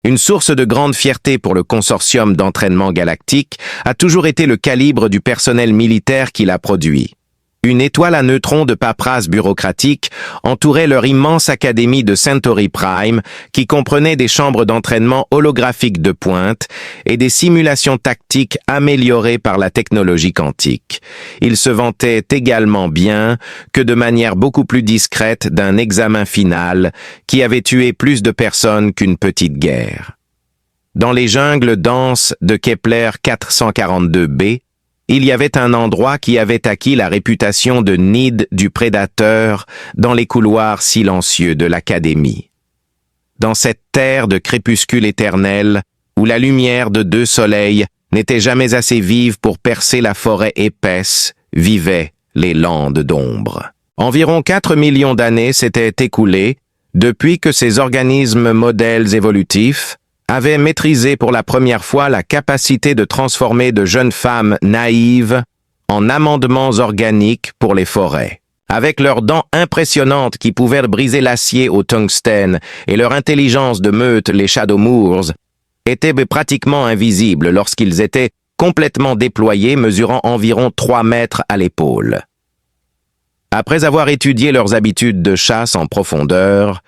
Une source de grande fierté pour le consortium d'entraînement galactique a toujours été le calibre du personnel militaire qui l'a produit. Une étoile à neutrons de paperasse bureaucratique entourait leur immense académie de Centauri Prime, qui comprenait des chambres d'entraînement holographiques de pointe et des simulations tactiques améliorées par la technologie quantique. Ils se vantaient également bien que de manière beaucoup plus discrète d'un examen final qui avait tué plus de personnes qu'une petite guerre. Dans les jungles denses de Kepler 442b, il y avait un endroit qui avait acquis la réputation de nid du prédateur dans les couloirs silencieux de l'Académie. Dans cette terre de crépuscule éternel, où la lumière de 2 soleils n'était jamais assez vive pour percer la forêt épaisse, vivaient les landes d'ombre. Environ 4 millions d'années s'étaient écoulées depuis que ces organismes modèles évolutifs avaient maîtrisé pour la première fois la capacité de transformer de jeunes femmes naïves en amendements organiques pour les forêts. Avec leurs dents impressionnantes qui pouvaient briser l'acier au tungstène et leur intelligence de meute, les Shadow Moors étaient pratiquement invisibles lorsqu'ils étaient complètement déployés, mesurant environ 3 mètres à l'épaule. Après avoir étudié leurs habitudes de chasse en profondeur,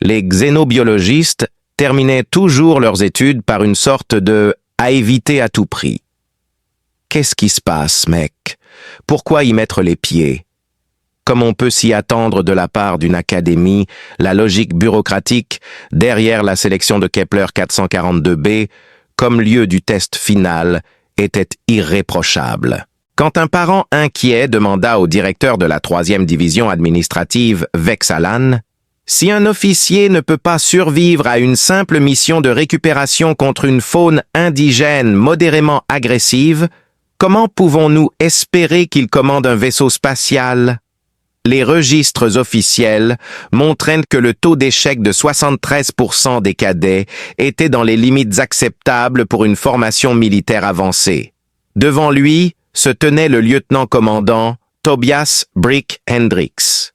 les xénobiologistes terminaient toujours leurs études par une sorte de « à éviter à tout prix ». Qu'est-ce qui se passe, mec? Pourquoi y mettre les pieds? Comme on peut s'y attendre de la part d'une académie, la logique bureaucratique, derrière la sélection de Kepler 442b, comme lieu du test final, était irréprochable. Quand un parent inquiet demanda au directeur de la 3e division administrative, Vexalan, si un officier ne peut pas survivre à une simple mission de récupération contre une faune indigène modérément agressive, comment pouvons-nous espérer qu'il commande un vaisseau spatial? Les registres officiels montraient que le taux d'échec de 73% des cadets était dans les limites acceptables pour une formation militaire avancée. Devant lui se tenait le lieutenant-commandant Tobias Brick Hendricks.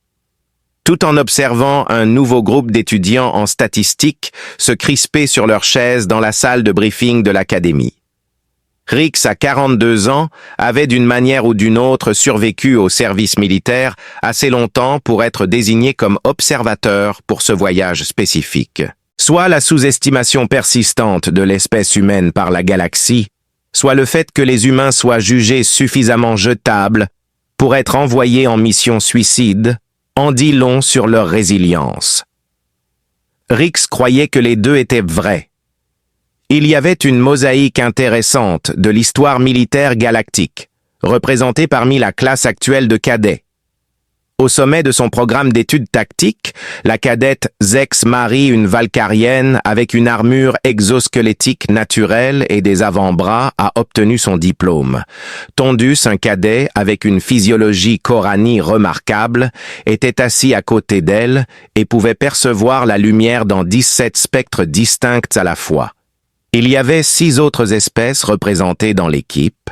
Tout en observant un nouveau groupe d'étudiants en statistique se crisper sur leurs chaises dans la salle de briefing de l'académie. Rix, à 42 ans, avait d'une manière ou d'une autre survécu au service militaire assez longtemps pour être désigné comme observateur pour ce voyage spécifique. Soit la sous-estimation persistante de l'espèce humaine par la galaxie, soit le fait que les humains soient jugés suffisamment jetables pour être envoyés en mission suicide, en dit long sur leur résilience. Rix croyait que les deux étaient vrais. Il y avait une mosaïque intéressante de l'histoire militaire galactique, représentée parmi la classe actuelle de cadets. Au sommet de son programme d'études tactiques, la cadette Zex Marie, une valkyrienne avec une armure exosquelettique naturelle et des avant-bras, a obtenu son diplôme. Tondus, un cadet avec une physiologie Corani remarquable, était assis à côté d'elle et pouvait percevoir la lumière dans 17 spectres distincts à la fois. Il y avait 6 autres espèces représentées dans l'équipe,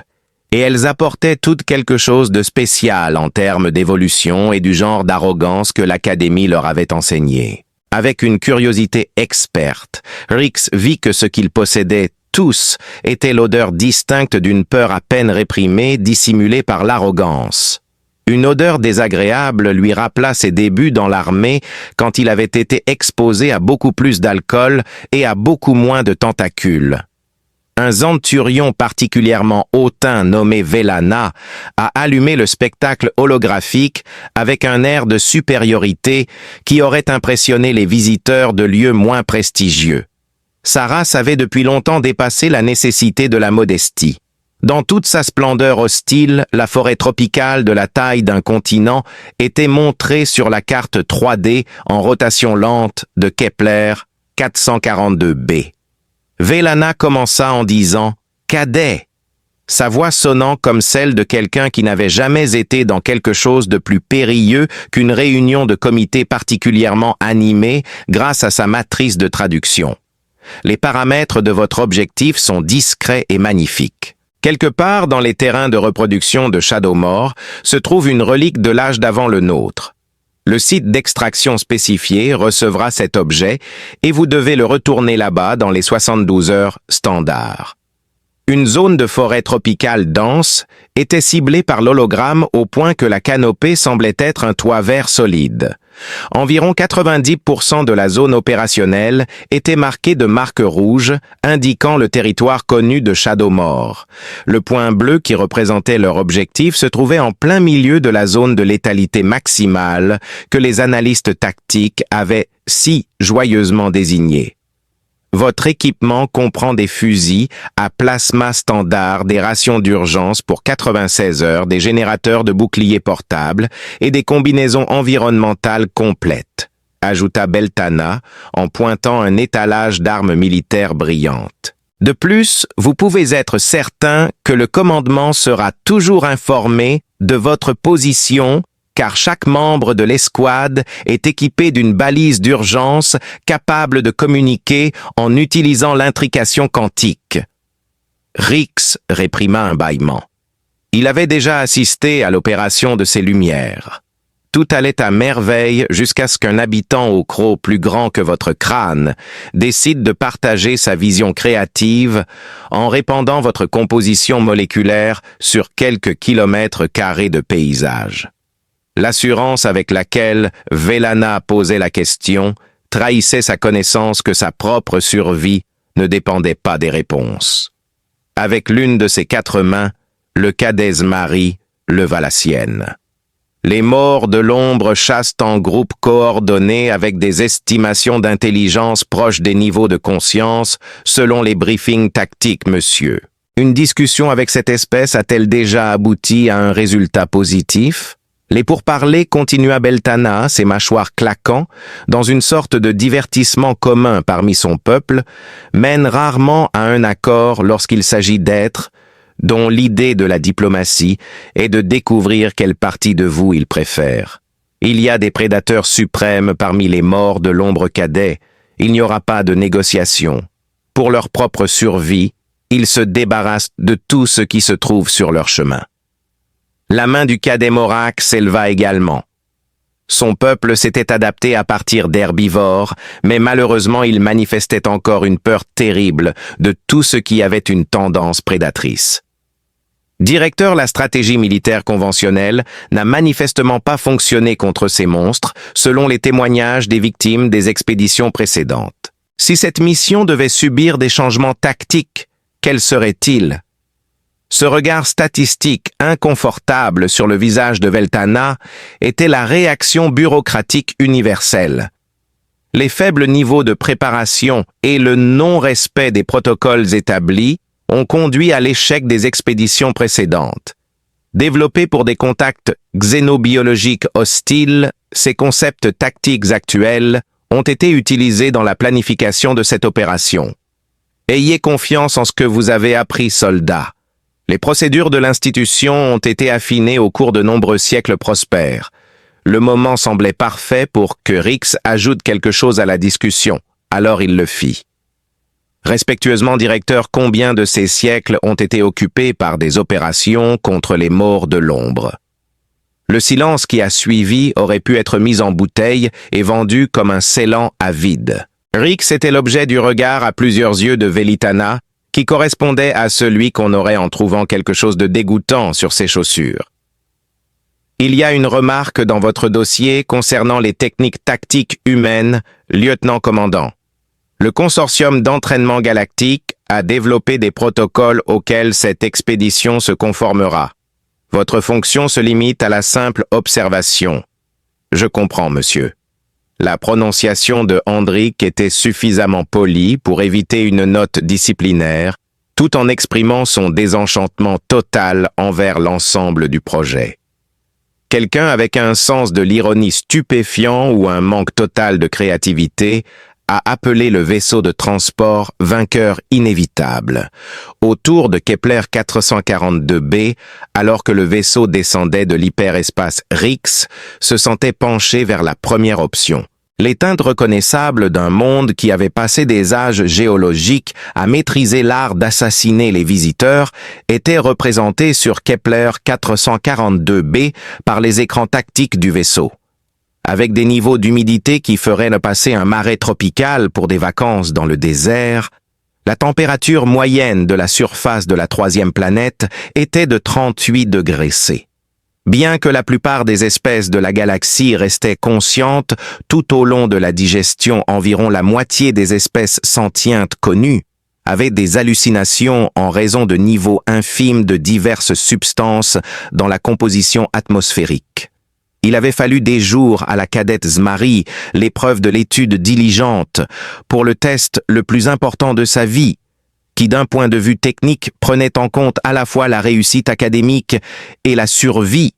et elles apportaient toutes quelque chose de spécial en termes d'évolution et du genre d'arrogance que l'Académie leur avait enseigné. Avec une curiosité experte, Rix vit que ce qu'ils possédaient tous était l'odeur distincte d'une peur à peine réprimée, dissimulée par l'arrogance. Une odeur désagréable lui rappela ses débuts dans l'armée quand il avait été exposé à beaucoup plus d'alcool et à beaucoup moins de tentacules. Un Zanturion particulièrement hautain nommé Velana a allumé le spectacle holographique avec un air de supériorité qui aurait impressionné les visiteurs de lieux moins prestigieux. Sa race avait depuis longtemps dépassé la nécessité de la modestie. Dans toute sa splendeur hostile, la forêt tropicale de la taille d'un continent était montrée sur la carte 3D en rotation lente de Kepler 442b. Velana commença en disant « Cadet », sa voix sonnant comme celle de quelqu'un qui n'avait jamais été dans quelque chose de plus périlleux qu'une réunion de comité particulièrement animée grâce à sa matrice de traduction. Les paramètres de votre objectif sont discrets et magnifiques. Quelque part dans les terrains de reproduction de Shadowmoor se trouve une relique de l'âge d'avant le nôtre. Le site d'extraction spécifié recevra cet objet et vous devez le retourner là-bas dans les 72 heures standards. Une zone de forêt tropicale dense était ciblée par l'hologramme au point que la canopée semblait être un toit vert solide. Environ 90% de la zone opérationnelle était marquée de marques rouges, indiquant le territoire connu de Shadowmoor. Le point bleu qui représentait leur objectif se trouvait en plein milieu de la zone de létalité maximale que les analystes tactiques avaient si joyeusement désignée. Votre équipement comprend des fusils à plasma standard, des rations d'urgence pour 96 heures, des générateurs de boucliers portables et des combinaisons environnementales complètes, ajouta Beltana en pointant un étalage d'armes militaires brillantes. De plus, vous pouvez être certain que le commandement sera toujours informé de votre position car chaque membre de l'escouade est équipé d'une balise d'urgence capable de communiquer en utilisant l'intrication quantique. Rix réprima un bâillement. Il avait déjà assisté à l'opération de ces lumières. Tout allait à merveille jusqu'à ce qu'un habitant au croc plus grand que votre crâne décide de partager sa vision créative en répandant votre composition moléculaire sur quelques kilomètres carrés de paysage. L'assurance avec laquelle Vellana posait la question trahissait sa connaissance que sa propre survie ne dépendait pas des réponses. Avec l'une de ses 4 mains, le cadet Zmari leva la sienne. Les morts de l'ombre chassent en groupe coordonné avec des estimations d'intelligence proches des niveaux de conscience selon les briefings tactiques, monsieur. Une discussion avec cette espèce a-t-elle déjà abouti à un résultat positif ? Les pourparlers continua Beltana, ses mâchoires claquant, dans une sorte de divertissement commun parmi son peuple, mènent rarement à un accord lorsqu'il s'agit d'êtres dont l'idée de la diplomatie est de découvrir quelle partie de vous ils préfèrent. Il y a des prédateurs suprêmes parmi les morts de l'ombre cadet, il n'y aura pas de négociation. Pour leur propre survie, ils se débarrassent de tout ce qui se trouve sur leur chemin. La main du cadet Morak s'éleva également. Son peuple s'était adapté à partir d'herbivores, mais malheureusement il manifestait encore une peur terrible de tout ce qui avait une tendance prédatrice. Directeur, la stratégie militaire conventionnelle n'a manifestement pas fonctionné contre ces monstres, selon les témoignages des victimes des expéditions précédentes. Si cette mission devait subir des changements tactiques, quels seraient-ils ? Ce regard statistique inconfortable sur le visage de Veltana était la réaction bureaucratique universelle. Les faibles niveaux de préparation et le non-respect des protocoles établis ont conduit à l'échec des expéditions précédentes. Développés pour des contacts xénobiologiques hostiles, ces concepts tactiques actuels ont été utilisés dans la planification de cette opération. Ayez confiance en ce que vous avez appris, soldats. Les procédures de l'institution ont été affinées au cours de nombreux siècles prospères. Le moment semblait parfait pour que Rix ajoute quelque chose à la discussion, alors il le fit. Respectueusement, directeur, combien de ces siècles ont été occupés par des opérations contre les morts de l'ombre? Le silence qui a suivi aurait pu être mis en bouteille et vendu comme un scellant à vide. Rix était l'objet du regard à plusieurs yeux de Velitana, qui correspondait à celui qu'on aurait en trouvant quelque chose de dégoûtant sur ses chaussures. Il y a une remarque dans votre dossier concernant les techniques tactiques humaines, lieutenant-commandant. Le consortium d'entraînement galactique a développé des protocoles auxquels cette expédition se conformera. Votre fonction se limite à la simple observation. Je comprends, monsieur. La prononciation de Hendrik était suffisamment polie pour éviter une note disciplinaire, tout en exprimant son désenchantement total envers l'ensemble du projet. Quelqu'un avec un sens de l'ironie stupéfiant ou un manque total de créativité a appelé le vaisseau de transport vainqueur inévitable, autour de Kepler 442b, alors que le vaisseau descendait de l'hyperespace Rix, se sentait penché vers la première option. Les teintes reconnaissables d'un monde qui avait passé des âges géologiques à maîtriser l'art d'assassiner les visiteurs étaient représentées sur Kepler 442b par les écrans tactiques du vaisseau. avec des niveaux d'humidité qui feraient ne passer un marais tropical pour des vacances dans le désert, la température moyenne de la surface de la troisième planète était de 38 degrés C. Bien que la plupart des espèces de la galaxie restaient conscientes tout au long de la digestion, environ la moitié des espèces sentientes connues avaient des hallucinations en raison de niveaux infimes de diverses substances dans la composition atmosphérique. Il avait fallu des jours à la cadette Zmari, l'épreuve de l'étude diligente, pour le test le plus important de sa vie, qui d'un point de vue technique prenait en compte à la fois la réussite académique et la survie,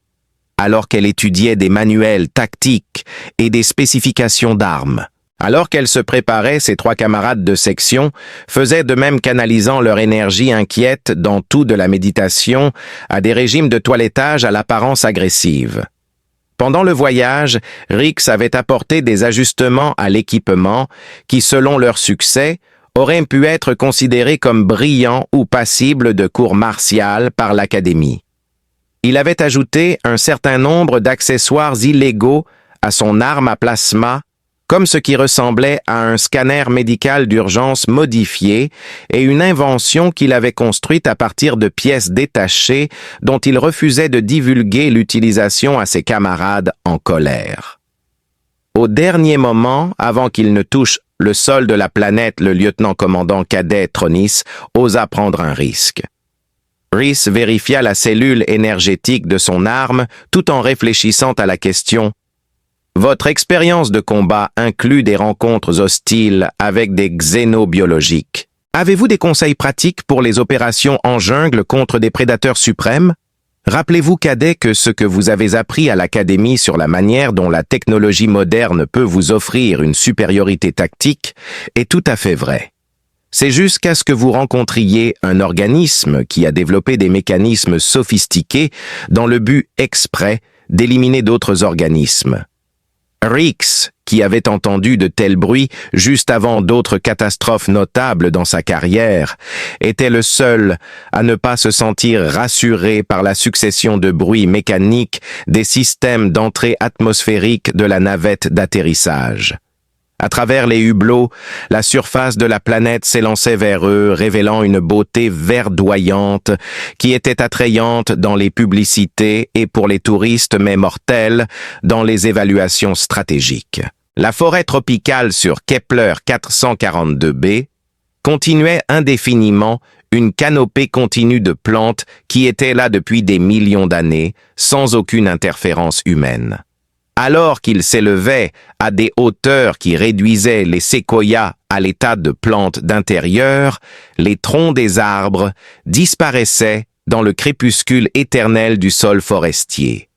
alors qu'elle étudiait des manuels tactiques et des spécifications d'armes. Alors qu'elle se préparait, ses trois camarades de section faisaient de même qu'analysant leur énergie inquiète dans tout de la méditation à des régimes de toilettage à l'apparence agressive. Pendant le voyage, Rix avait apporté des ajustements à l'équipement qui, selon leur succès, auraient pu être considérés comme brillants ou passibles de cours martial par l'Académie. Il avait ajouté un certain nombre d'accessoires illégaux à son arme à plasma, comme ce qui ressemblait à un scanner médical d'urgence modifié et une invention qu'il avait construite à partir de pièces détachées dont il refusait de divulguer l'utilisation à ses camarades en colère. Au dernier moment, avant qu'il ne touche le sol de la planète, le lieutenant-commandant cadet Tronis osa prendre un risque. Rhys vérifia la cellule énergétique de son arme tout en réfléchissant à la question « Votre expérience de combat inclut des rencontres hostiles avec des xénobiologiques. Avez-vous des conseils pratiques pour les opérations en jungle contre des prédateurs suprêmes? Rappelez-vous, cadet, que ce que vous avez appris à l'Académie sur la manière dont la technologie moderne peut vous offrir une supériorité tactique est tout à fait vrai. C'est jusqu'à ce que vous rencontriez un organisme qui a développé des mécanismes sophistiqués dans le but exprès d'éliminer d'autres organismes. Rix, qui avait entendu de tels bruits juste avant d'autres catastrophes notables dans sa carrière, était le seul à ne pas se sentir rassuré par la succession de bruits mécaniques des systèmes d'entrée atmosphérique de la navette d'atterrissage. À travers les hublots, la surface de la planète s'élançait vers eux, révélant une beauté verdoyante qui était attrayante dans les publicités et pour les touristes mais mortelle dans les évaluations stratégiques. La forêt tropicale sur Kepler 442b continuait indéfiniment une canopée continue de plantes qui étaient là depuis des millions d'années, sans aucune interférence humaine. Alors qu'il s'élevait à des hauteurs qui réduisaient les séquoias à l'état de plantes d'intérieur, les troncs des arbres disparaissaient dans le crépuscule éternel du sol forestier.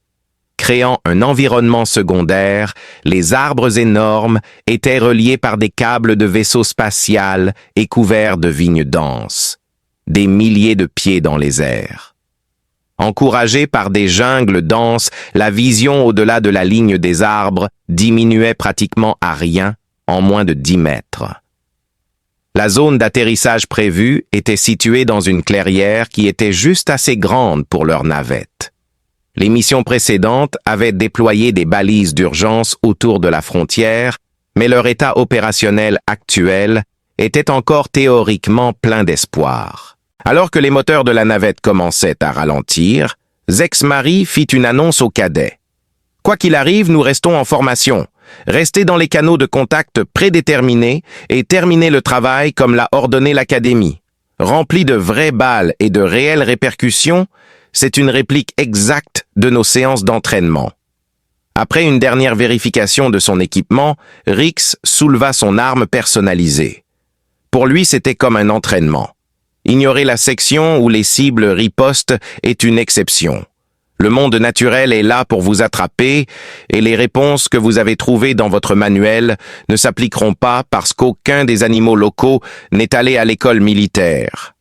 Créant un environnement secondaire, les arbres énormes étaient reliés par des câbles de vaisseau spatial et couverts de vignes denses, des milliers de pieds dans les airs. Encouragée par des jungles denses, la vision au-delà de la ligne des arbres diminuait pratiquement à rien en moins de 10 mètres. La zone d'atterrissage prévue était située dans une clairière qui était juste assez grande pour leur navette. Les missions précédentes avaient déployé des balises d'urgence autour de la frontière, mais leur état opérationnel actuel était encore théoriquement plein d'espoir. Alors que les moteurs de la navette commençaient à ralentir, Zexmari fit une annonce aux cadets. « Quoi qu'il arrive, nous restons en formation. Restez dans les canaux de contact prédéterminés et terminez le travail comme l'a ordonné l'Académie. Rempli de vraies balles et de réelles répercussions, c'est une réplique exacte de nos séances d'entraînement. » Après une dernière vérification de son équipement, Rix souleva son arme personnalisée. Pour lui, c'était comme un entraînement. Ignorer la section où les cibles ripostent est une exception. Le monde naturel est là pour vous attraper et les réponses que vous avez trouvées dans votre manuel ne s'appliqueront pas parce qu'aucun des animaux locaux n'est allé à l'école militaire.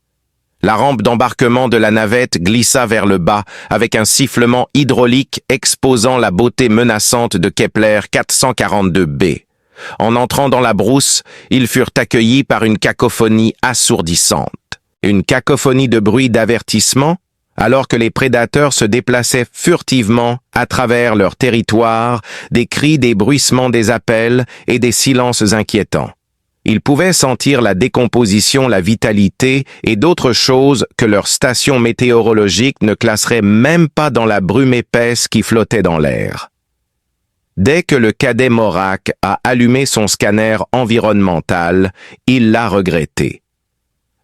La rampe d'embarquement de la navette glissa vers le bas avec un sifflement hydraulique exposant la beauté menaçante de Kepler 442b. En entrant dans la brousse, ils furent accueillis par une cacophonie assourdissante. Une cacophonie de bruits d'avertissement, Alors que les prédateurs se déplaçaient furtivement à travers leur territoire, des cris, des bruissements, des appels et des silences inquiétants. Ils pouvaient sentir la décomposition, la vitalité et d'autres choses que leur station météorologique ne classerait même pas dans la brume épaisse qui flottait dans l'air. Dès que le cadet Morak a allumé son scanner environnemental, il l'a regretté.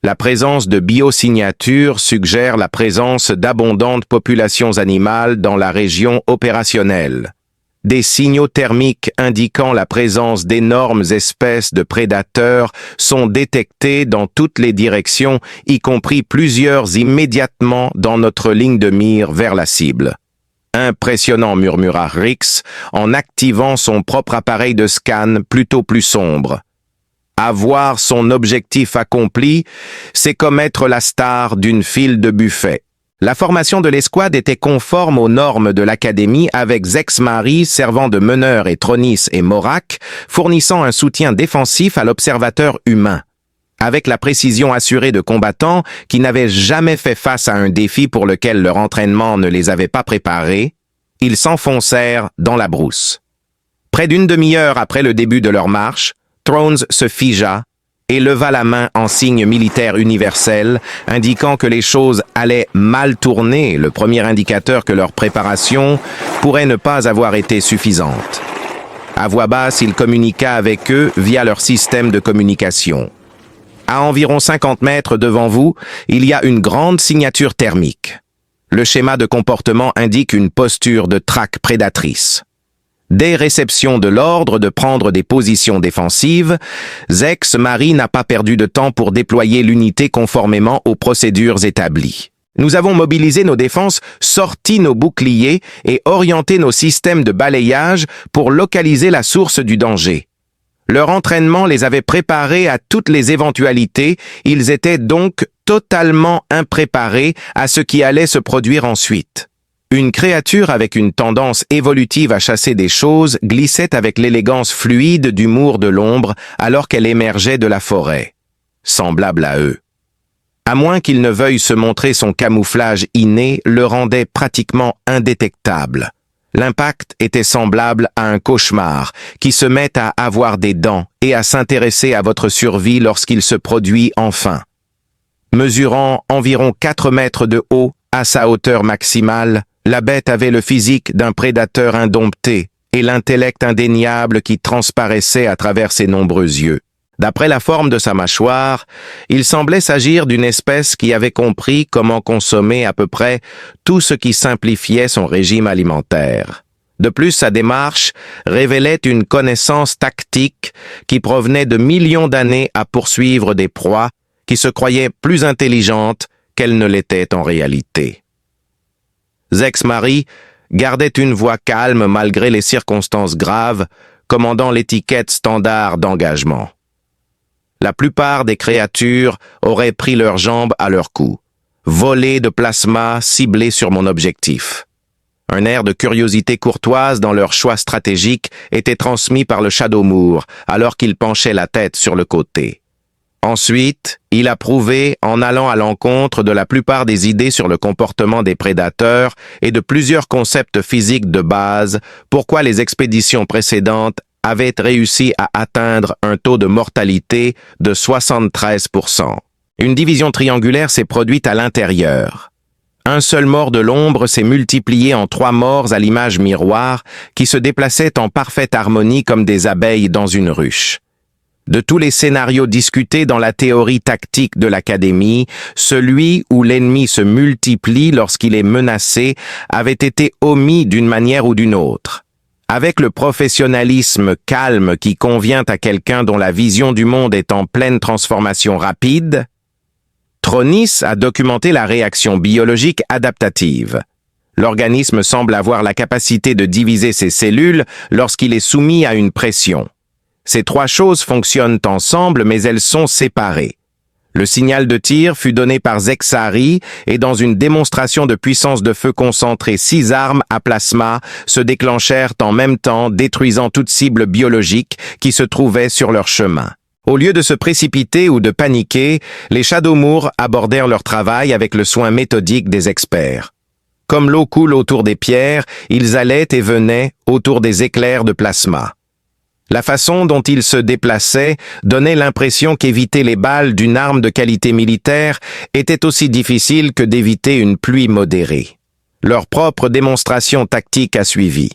La présence de biosignatures suggère la présence d'abondantes populations animales dans la région opérationnelle. Des signaux thermiques indiquant la présence d'énormes espèces de prédateurs sont détectés dans toutes les directions, y compris plusieurs immédiatement dans notre ligne de mire vers la cible. Impressionnant, murmura Rix en activant son propre appareil de scan plutôt plus sombre. Avoir son objectif accompli, c'est comme être la star d'une file de buffet. La formation de l'escouade était conforme aux normes de l'Académie avec Zex-Mari servant de meneur et Tronis et Morak fournissant un soutien défensif à l'observateur humain. Avec la précision assurée de combattants qui n'avaient jamais fait face à un défi pour lequel leur entraînement ne les avait pas préparés, ils s'enfoncèrent dans la brousse. Près d'une demi-heure après le début de leur marche, Thrones se figea et leva la main en signe militaire universel, indiquant que les choses allaient mal tourner, le premier indicateur que leur préparation pourrait ne pas avoir été suffisante. À voix basse, il communiqua avec eux via leur système de communication. À environ 50 mètres devant vous, il y a une grande signature thermique. Le schéma de comportement indique une posture de traque prédatrice. Dès réception de l'ordre de prendre des positions défensives, Zex-Mari n'a pas perdu de temps pour déployer l'unité conformément aux procédures établies. Nous avons mobilisé nos défenses, sorti nos boucliers et orienté nos systèmes de balayage pour localiser la source du danger. Leur entraînement les avait préparés à toutes les éventualités, ils étaient donc totalement impréparés à ce qui allait se produire ensuite. Une créature avec une tendance évolutive à chasser des choses glissait avec l'élégance fluide d'humour de l'ombre alors qu'elle émergeait de la forêt, semblable à eux. À moins qu'il ne veuille se montrer, son camouflage inné le rendait pratiquement indétectable. L'impact était semblable à un cauchemar qui se met à avoir des dents et à s'intéresser à votre survie lorsqu'il se produit enfin. Mesurant environ 4 mètres de haut à sa hauteur maximale, la bête avait le physique d'un prédateur indompté et l'intellect indéniable qui transparaissait à travers ses nombreux yeux. D'après la forme de sa mâchoire, il semblait s'agir d'une espèce qui avait compris comment consommer à peu près tout ce qui simplifiait son régime alimentaire. De plus, sa démarche révélait une connaissance tactique qui provenait de millions d'années à poursuivre des proies qui se croyaient plus intelligentes qu'elles ne l'étaient en réalité. Zex-Mari gardait une voix calme malgré les circonstances graves, commandant l'étiquette standard d'engagement. La plupart des créatures auraient pris leurs jambes à leur cou, volées de plasma ciblées sur mon objectif. Un air de curiosité courtoise dans leur choix stratégique était transmis par le Shadowmoor alors qu'il penchait la tête sur le côté. Ensuite, il a prouvé, en allant à l'encontre de la plupart des idées sur le comportement des prédateurs et de plusieurs concepts physiques de base, pourquoi les expéditions précédentes avaient réussi à atteindre un taux de mortalité de 73%. Une division triangulaire s'est produite à l'intérieur. Un seul mort de l'ombre s'est multiplié en 3 morts à l'image miroir qui se déplaçaient en parfaite harmonie comme des abeilles dans une ruche. De tous les scénarios discutés dans la théorie tactique de l'Académie, celui où l'ennemi se multiplie lorsqu'il est menacé avait été omis d'une manière ou d'une autre. Avec le professionnalisme calme qui convient à quelqu'un dont la vision du monde est en pleine transformation rapide, Tronis a documenté la réaction biologique adaptative. L'organisme semble avoir la capacité de diviser ses cellules lorsqu'il est soumis à une pression. Ces 3 choses fonctionnent ensemble, mais elles sont séparées. Le signal de tir fut donné par Zex-Mari et dans une démonstration de puissance de feu concentrée, 6 armes à plasma se déclenchèrent en même temps, détruisant toute cible biologique qui se trouvait sur leur chemin. Au lieu de se précipiter ou de paniquer, les Shadowmoor abordèrent leur travail avec le soin méthodique des experts. Comme l'eau coule autour des pierres, ils allaient et venaient autour des éclairs de plasma. La façon dont ils se déplaçaient donnait l'impression qu'éviter les balles d'une arme de qualité militaire était aussi difficile que d'éviter une pluie modérée. Leur propre démonstration tactique a suivi.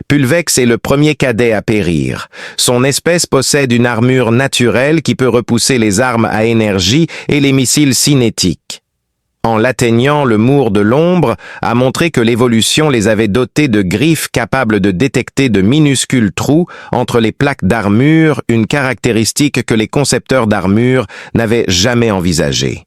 Pulvex est le premier cadet à périr. Son espèce possède une armure naturelle qui peut repousser les armes à énergie et les missiles cinétiques. En l'atteignant, le Moor de l'ombre a montré que l'évolution les avait dotés de griffes capables de détecter de minuscules trous entre les plaques d'armure, une caractéristique que les concepteurs d'armure n'avaient jamais envisagée.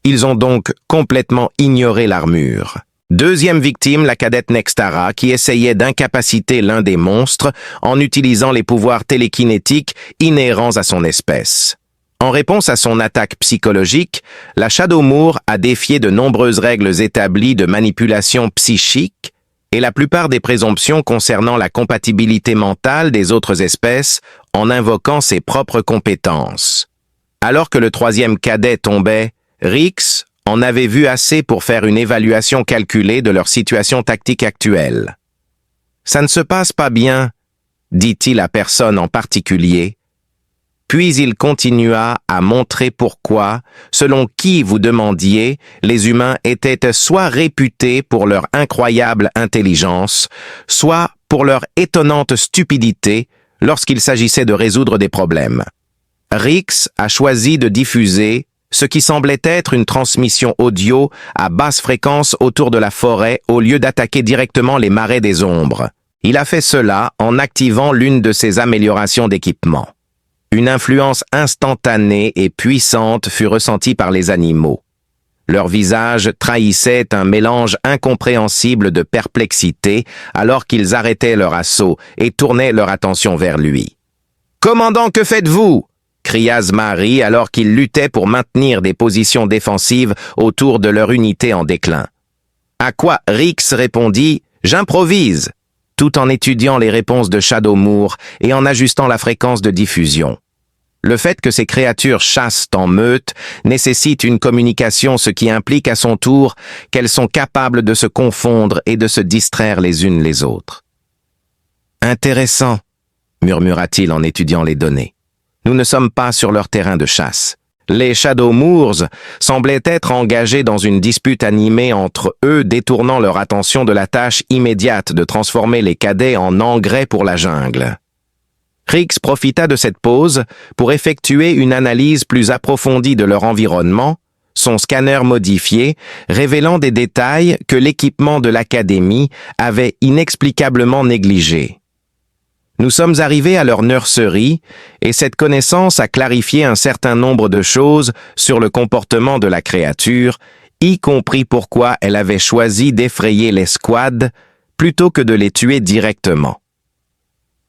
Ils ont donc complètement ignoré l'armure. Deuxième victime, la cadette Nextara, qui essayait d'incapaciter l'un des monstres en utilisant les pouvoirs télékinétiques inhérents à son espèce. En réponse à son attaque psychologique, la Shadowmoor a défié de nombreuses règles établies de manipulation psychique et la plupart des présomptions concernant la compatibilité mentale des autres espèces en invoquant ses propres compétences. Alors que le troisième cadet tombait, Rix en avait vu assez pour faire une évaluation calculée de leur situation tactique actuelle. « Ça ne se passe pas bien », dit-il à personne en particulier, puis il continua à montrer pourquoi, selon qui vous demandiez, les humains étaient soit réputés pour leur incroyable intelligence, soit pour leur étonnante stupidité lorsqu'il s'agissait de résoudre des problèmes. Rix a choisi de diffuser ce qui semblait être une transmission audio à basse fréquence autour de la forêt au lieu d'attaquer directement les marais des ombres. Il a fait cela en activant l'une de ses améliorations d'équipement. Une influence instantanée et puissante fut ressentie par les animaux. Leur visage trahissait un mélange incompréhensible de perplexité alors qu'ils arrêtaient leur assaut et tournaient leur attention vers lui. « Commandant, que faites-vous » cria Zmari alors qu'ils luttaient pour maintenir des positions défensives autour de leur unité en déclin. À quoi Rix répondit « J'improvise », tout en étudiant les réponses de Shadowmoor et en ajustant la fréquence de diffusion. Le fait que ces créatures chassent en meute nécessite une communication, ce qui implique à son tour qu'elles sont capables de se confondre et de se distraire les unes les autres. « Intéressant », murmura-t-il en étudiant les données. « Nous ne sommes pas sur leur terrain de chasse. Les Shadowmoors semblaient être engagés dans une dispute animée entre eux, détournant leur attention de la tâche immédiate de transformer les cadets en engrais pour la jungle. » Rix profita de cette pause pour effectuer une analyse plus approfondie de leur environnement, son scanner modifié, révélant des détails que l'équipement de l'Académie avait inexplicablement négligés. Nous sommes arrivés à leur nurserie et cette connaissance a clarifié un certain nombre de choses sur le comportement de la créature, y compris pourquoi elle avait choisi d'effrayer l'escouade plutôt que de les tuer directement.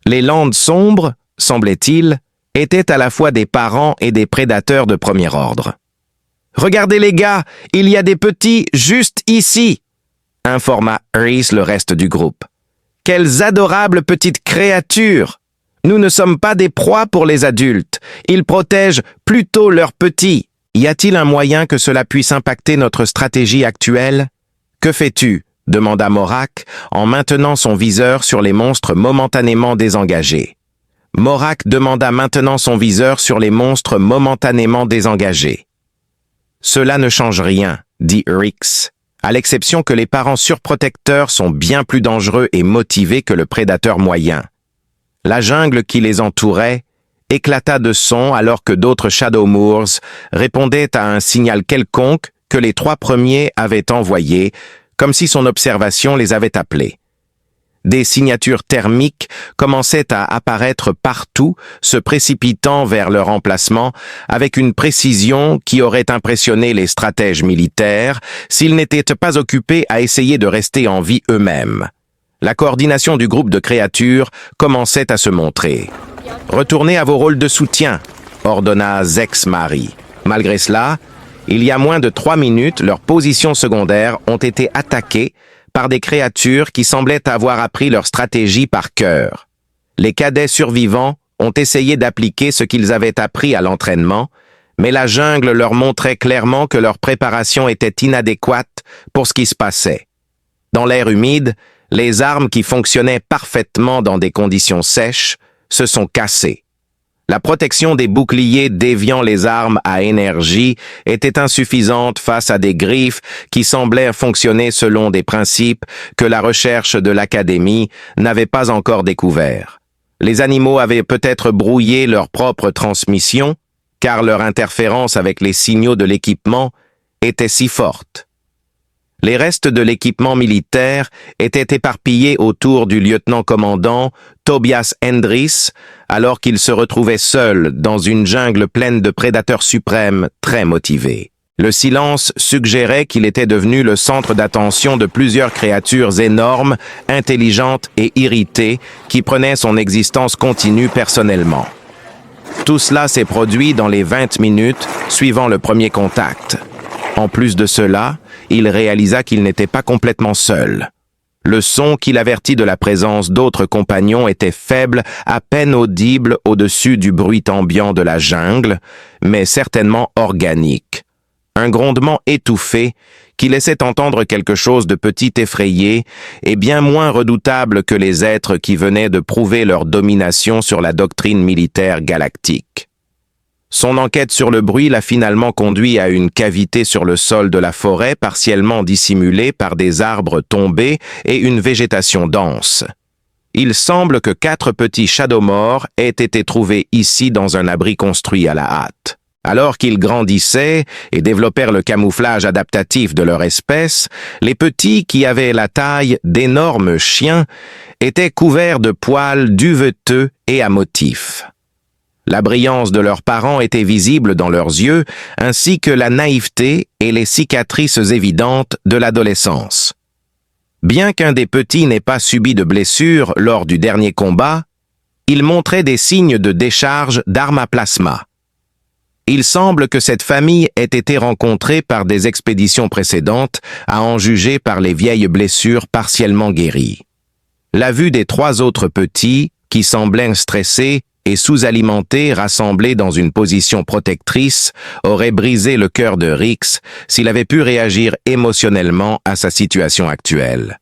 Les landes sombres, semblait-il, étaient à la fois des parents et des prédateurs de premier ordre. « Regardez les gars, il y a des petits juste ici !» informa Rhys le reste du groupe. « Quelles adorables petites créatures! Nous ne sommes pas des proies pour les adultes, ils protègent plutôt leurs petits. Y a-t-il un moyen que cela puisse impacter notre stratégie actuelle? Que fais-tu » demanda Morak en maintenant son viseur sur les monstres momentanément désengagés. Morak demanda maintenant son viseur sur les monstres momentanément désengagés. « Cela ne change rien, » dit Rix, à l'exception que les parents surprotecteurs sont bien plus dangereux et motivés que le prédateur moyen. La jungle qui les entourait éclata de sons alors que d'autres Shadowmoors répondaient à un signal quelconque que les trois premiers avaient envoyé, comme si son observation les avait appelés. Des signatures thermiques commençaient à apparaître partout, se précipitant vers leur emplacement avec une précision qui aurait impressionné les stratèges militaires s'ils n'étaient pas occupés à essayer de rester en vie eux-mêmes. La coordination du groupe de créatures commençait à se montrer. « Retournez à vos rôles de soutien », ordonna Zmari. Malgré cela, il y a moins de 3 minutes, leurs positions secondaires ont été attaquées par des créatures qui semblaient avoir appris leur stratégie par cœur. Les cadets survivants ont essayé d'appliquer ce qu'ils avaient appris à l'entraînement, mais la jungle leur montrait clairement que leur préparation était inadéquate pour ce qui se passait. Dans l'air humide, les armes qui fonctionnaient parfaitement dans des conditions sèches se sont cassées. La protection des boucliers déviant les armes à énergie était insuffisante face à des griffes qui semblaient fonctionner selon des principes que la recherche de l'Académie n'avait pas encore découverts. Les animaux avaient peut-être brouillé leur propre transmission, car leur interférence avec les signaux de l'équipement était si forte. Les restes de l'équipement militaire étaient éparpillés autour du lieutenant-commandant Tobias Endris, alors qu'il se retrouvait seul dans une jungle pleine de prédateurs suprêmes très motivés. Le silence suggérait qu'il était devenu le centre d'attention de plusieurs créatures énormes, intelligentes et irritées qui prenaient son existence continue personnellement. Tout cela s'est produit dans les 20 minutes suivant le premier contact. En plus de cela, il réalisa qu'il n'était pas complètement seul. Le son qui l'avertit de la présence d'autres compagnons était faible, à peine audible au-dessus du bruit ambiant de la jungle, mais certainement organique. Un grondement étouffé qui laissait entendre quelque chose de petit effrayé et bien moins redoutable que les êtres qui venaient de prouver leur domination sur la doctrine militaire galactique. Son enquête sur le bruit l'a finalement conduit à une cavité sur le sol de la forêt partiellement dissimulée par des arbres tombés et une végétation dense. Il semble que 4 petits Shadowmoor aient été trouvés ici dans un abri construit à la hâte. Alors qu'ils grandissaient et développèrent le camouflage adaptatif de leur espèce, les petits, qui avaient la taille d'énormes chiens, étaient couverts de poils duveteux et à motifs. La brillance de leurs parents était visible dans leurs yeux, ainsi que la naïveté et les cicatrices évidentes de l'adolescence. Bien qu'un des petits n'ait pas subi de blessures lors du dernier combat, il montrait des signes de décharge d'armes à plasma. Il semble que cette famille ait été rencontrée par des expéditions précédentes, à en juger par les vieilles blessures partiellement guéries. La vue des 3 autres petits, qui semblaient stressés et sous-alimentés, rassemblés dans une position protectrice, aurait brisé le cœur de Rix s'il avait pu réagir émotionnellement à sa situation actuelle.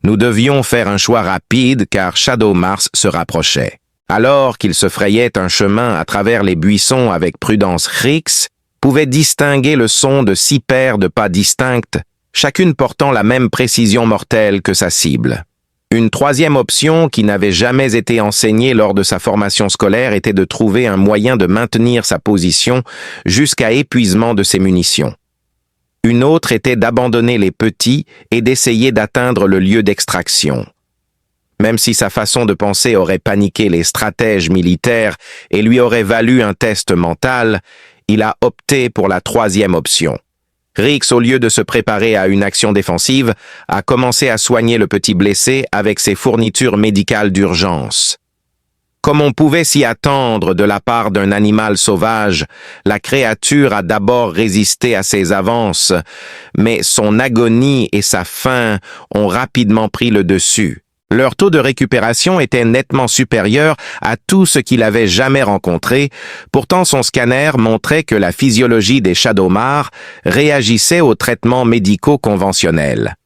Nous devions faire un choix rapide car Shadowmars se rapprochait. Alors qu'il se frayait un chemin à travers les buissons avec prudence, Rix pouvait distinguer le son de 6 paires de pas distinctes, chacune portant la même précision mortelle que sa cible. Une 3e option qui n'avait jamais été enseignée lors de sa formation scolaire était de trouver un moyen de maintenir sa position jusqu'à épuisement de ses munitions. Une autre était d'abandonner les petits et d'essayer d'atteindre le lieu d'extraction. Même si sa façon de penser aurait paniqué les stratèges militaires et lui aurait valu un test mental, il a opté pour la 3e option. Rix, au lieu de se préparer à une action défensive, a commencé à soigner le petit blessé avec ses fournitures médicales d'urgence. Comme on pouvait s'y attendre de la part d'un animal sauvage, la créature a d'abord résisté à ses avances, mais son agonie et sa faim ont rapidement pris le dessus. Leur taux de récupération était nettement supérieur à tout ce qu'il avait jamais rencontré, pourtant son scanner montrait que la physiologie des Shadowmoor réagissait aux traitements médicaux conventionnels.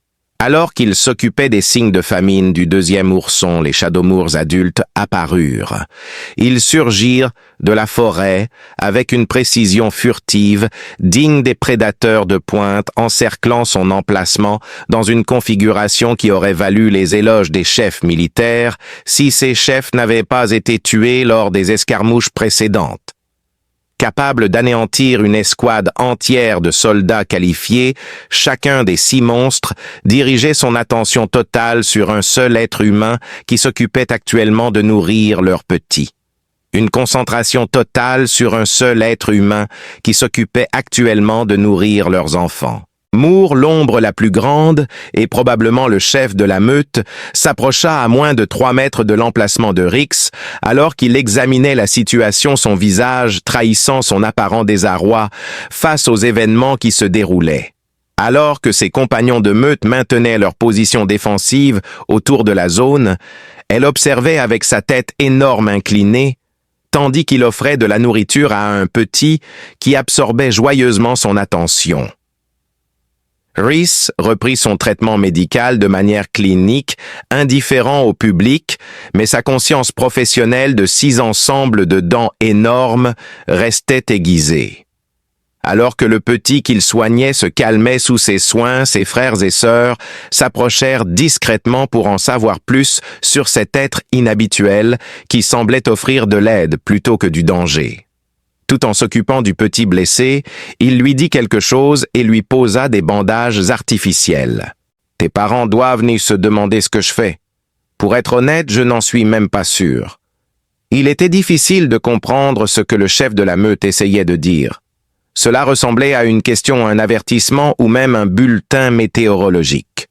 Alors qu'ils s'occupaient des signes de famine du 2e ourson, les Shadowmoors adultes apparurent. Ils surgirent de la forêt avec une précision furtive, digne des prédateurs de pointe, encerclant son emplacement dans une configuration qui aurait valu les éloges des chefs militaires si ces chefs n'avaient pas été tués lors des escarmouches précédentes. Capable d'anéantir une escouade entière de soldats qualifiés, chacun des 6 monstres dirigeait son attention totale sur un seul être humain qui s'occupait actuellement de nourrir leurs petits. Une concentration totale sur un seul être humain qui s'occupait actuellement de nourrir leurs enfants. Moore, l'ombre la plus grande, et probablement le chef de la meute, s'approcha à moins de 3 mètres de l'emplacement de Rix, alors qu'il examinait la situation, son visage trahissant son apparent désarroi face aux événements qui se déroulaient. Alors que ses compagnons de meute maintenaient leur position défensive autour de la zone, elle observait avec sa tête énorme inclinée tandis qu'il offrait de la nourriture à un petit qui absorbait joyeusement son attention. Rhys reprit son traitement médical de manière clinique, indifférent au public, mais sa conscience professionnelle de 6 ensembles de dents énormes restait aiguisée. Alors que le petit qu'il soignait se calmait sous ses soins, ses frères et sœurs s'approchèrent discrètement pour en savoir plus sur cet être inhabituel qui semblait offrir de l'aide plutôt que du danger. Tout en s'occupant du petit blessé, il lui dit quelque chose et lui posa des bandages artificiels. « Tes parents doivent ni se demander ce que je fais. Pour être honnête, je n'en suis même pas sûr. » Il était difficile de comprendre ce que le chef de la meute essayait de dire. Cela ressemblait à une question, un avertissement ou même un bulletin météorologique.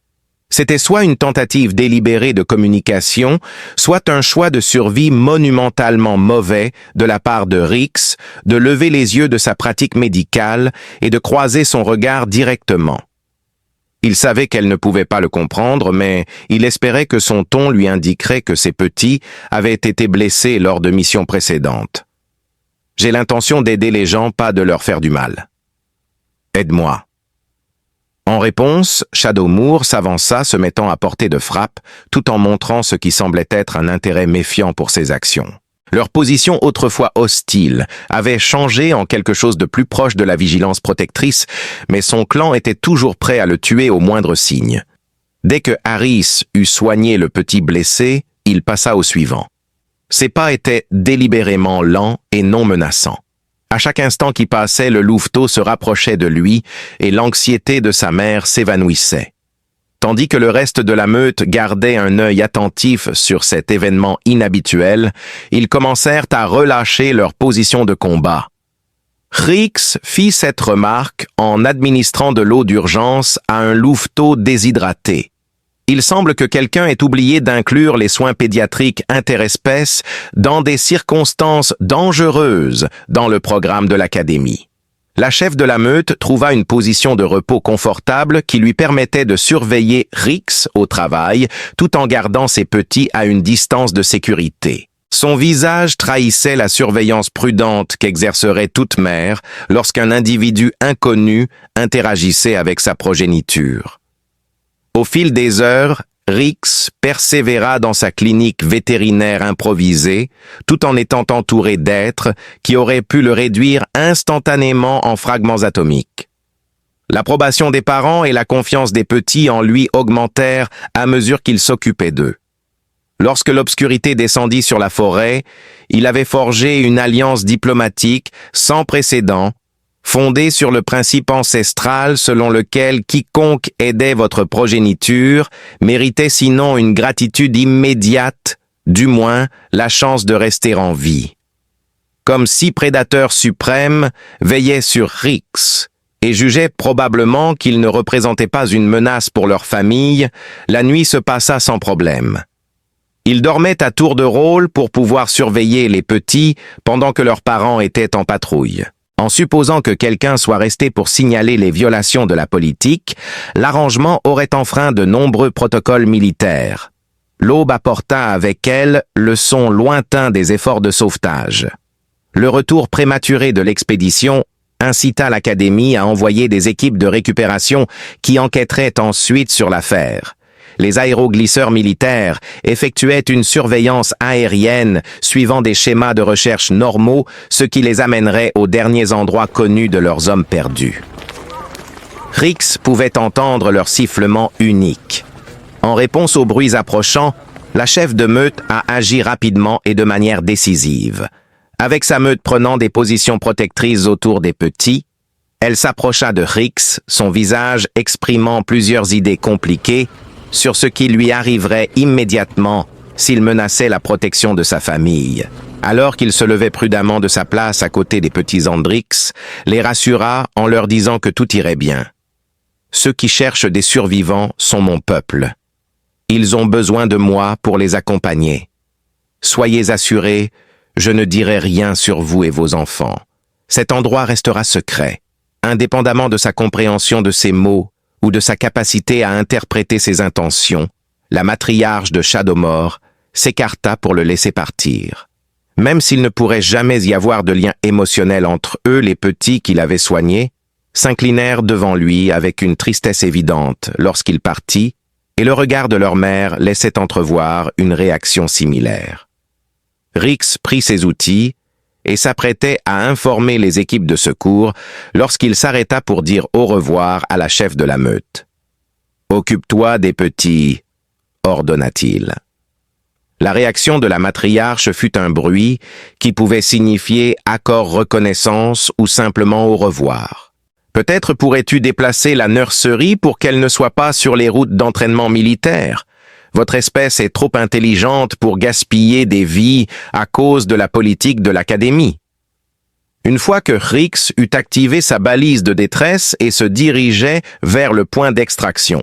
C'était soit une tentative délibérée de communication, soit un choix de survie monumentalement mauvais de la part de Rhys de lever les yeux de sa pratique médicale et de croiser son regard directement. Il savait qu'elle ne pouvait pas le comprendre, mais il espérait que son ton lui indiquerait que ses petits avaient été blessés lors de missions précédentes. « J'ai l'intention d'aider les gens, pas de leur faire du mal. Aide-moi. » En réponse, Shadowmoor s'avança, se mettant à portée de frappe, tout en montrant ce qui semblait être un intérêt méfiant pour ses actions. Leur position autrefois hostile avait changé en quelque chose de plus proche de la vigilance protectrice, mais son clan était toujours prêt à le tuer au moindre signe. Dès que Harris eut soigné le petit blessé, il passa au suivant. Ses pas étaient délibérément lents et non menaçants. À chaque instant qui passait, le louveteau se rapprochait de lui et l'anxiété de sa mère s'évanouissait. Tandis que le reste de la meute gardait un œil attentif sur cet événement inhabituel, ils commencèrent à relâcher leur position de combat. Rhys fit cette remarque en administrant de l'eau d'urgence à un louveteau déshydraté. Il semble que quelqu'un ait oublié d'inclure les soins pédiatriques interespèces dans des circonstances dangereuses dans le programme de l'académie. La chef de la meute trouva une position de repos confortable qui lui permettait de surveiller Rhys au travail tout en gardant ses petits à une distance de sécurité. Son visage trahissait la surveillance prudente qu'exercerait toute mère lorsqu'un individu inconnu interagissait avec sa progéniture. Au fil des heures, Rhys persévéra dans sa clinique vétérinaire improvisée, tout en étant entouré d'êtres qui auraient pu le réduire instantanément en fragments atomiques. L'approbation des parents et la confiance des petits en lui augmentèrent à mesure qu'il s'occupait d'eux. Lorsque l'obscurité descendit sur la forêt, il avait forgé une alliance diplomatique sans précédent, fondée sur le principe ancestral selon lequel quiconque aidait votre progéniture méritait sinon une gratitude immédiate, du moins la chance de rester en vie. Comme 6 prédateurs suprêmes veillaient sur Rhys et jugeaient probablement qu'il ne représentait pas une menace pour leur famille, la nuit se passa sans problème. Ils dormaient à tour de rôle pour pouvoir surveiller les petits pendant que leurs parents étaient en patrouille. En supposant que quelqu'un soit resté pour signaler les violations de la politique, l'arrangement aurait enfreint de nombreux protocoles militaires. L'aube apporta avec elle le son lointain des efforts de sauvetage. Le retour prématuré de l'expédition incita l'Académie à envoyer des équipes de récupération qui enquêteraient ensuite sur l'affaire. Les aéroglisseurs militaires effectuaient une surveillance aérienne suivant des schémas de recherche normaux, ce qui les amènerait aux derniers endroits connus de leurs hommes perdus. Rhys pouvait entendre leur sifflement unique. En réponse aux bruits approchants, la chef de meute a agi rapidement et de manière décisive. Avec sa meute prenant des positions protectrices autour des petits, elle s'approcha de Rhys, son visage exprimant plusieurs idées compliquées sur ce qui lui arriverait immédiatement s'il menaçait la protection de sa famille. Alors qu'il se levait prudemment de sa place à côté des petits Andrix, les rassura en leur disant que tout irait bien. Ceux qui cherchent des survivants sont mon peuple. Ils ont besoin de moi pour les accompagner. Soyez assurés, je ne dirai rien sur vous et vos enfants. Cet endroit restera secret, indépendamment de sa compréhension de ces mots ou de sa capacité à interpréter ses intentions. La matriarche de Shadowmoor s'écarta pour le laisser partir. Même s'il ne pourrait jamais y avoir de lien émotionnel entre eux, les petits qu'il avait soignés s'inclinèrent devant lui avec une tristesse évidente lorsqu'il partit, et le regard de leur mère laissait entrevoir une réaction similaire. Rix prit ses outils et s'apprêtait à informer les équipes de secours lorsqu'il s'arrêta pour dire au revoir à la chef de la meute. « Occupe-toi des petits », ordonna-t-il. La réaction de la matriarche fut un bruit qui pouvait signifier accord reconnaissance ou simplement au revoir. Peut-être pourrais-tu déplacer la nurserie pour qu'elle ne soit pas sur les routes d'entraînement militaire. Votre espèce est trop intelligente pour gaspiller des vies à cause de la politique de l'académie. Une fois que Rix eut activé sa balise de détresse et se dirigeait vers le point d'extraction,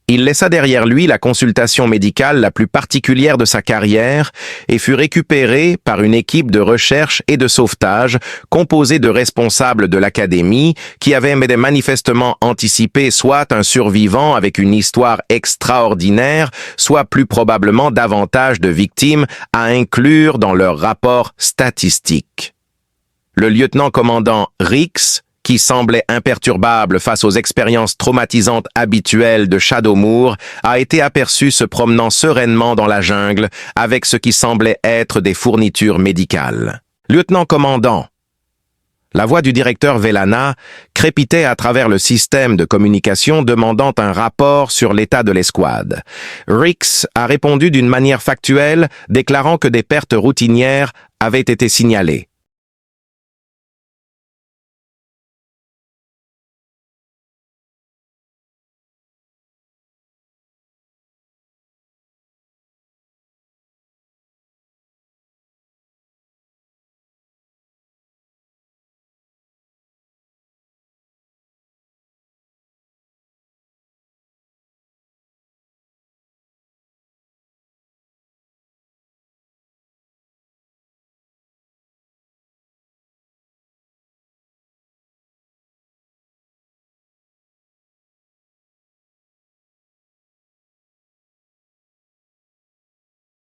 il laissa derrière lui la consultation médicale la plus particulière de sa carrière et fut récupéré par une équipe de recherche et de sauvetage composée de responsables de l'académie qui avaient manifestement anticipé soit un survivant avec une histoire extraordinaire, soit plus probablement davantage de victimes à inclure dans leur rapport statistique. Le lieutenant-commandant Rix, qui semblait imperturbable face aux expériences traumatisantes habituelles de Shadowmoor, a été aperçu se promenant sereinement dans la jungle avec ce qui semblait être des fournitures médicales. « Lieutenant-commandant !» La voix du directeur Vellana crépitait à travers le système de communication demandant un rapport sur l'état de l'escouade. Rix a répondu d'une manière factuelle, déclarant que des pertes routinières avaient été signalées.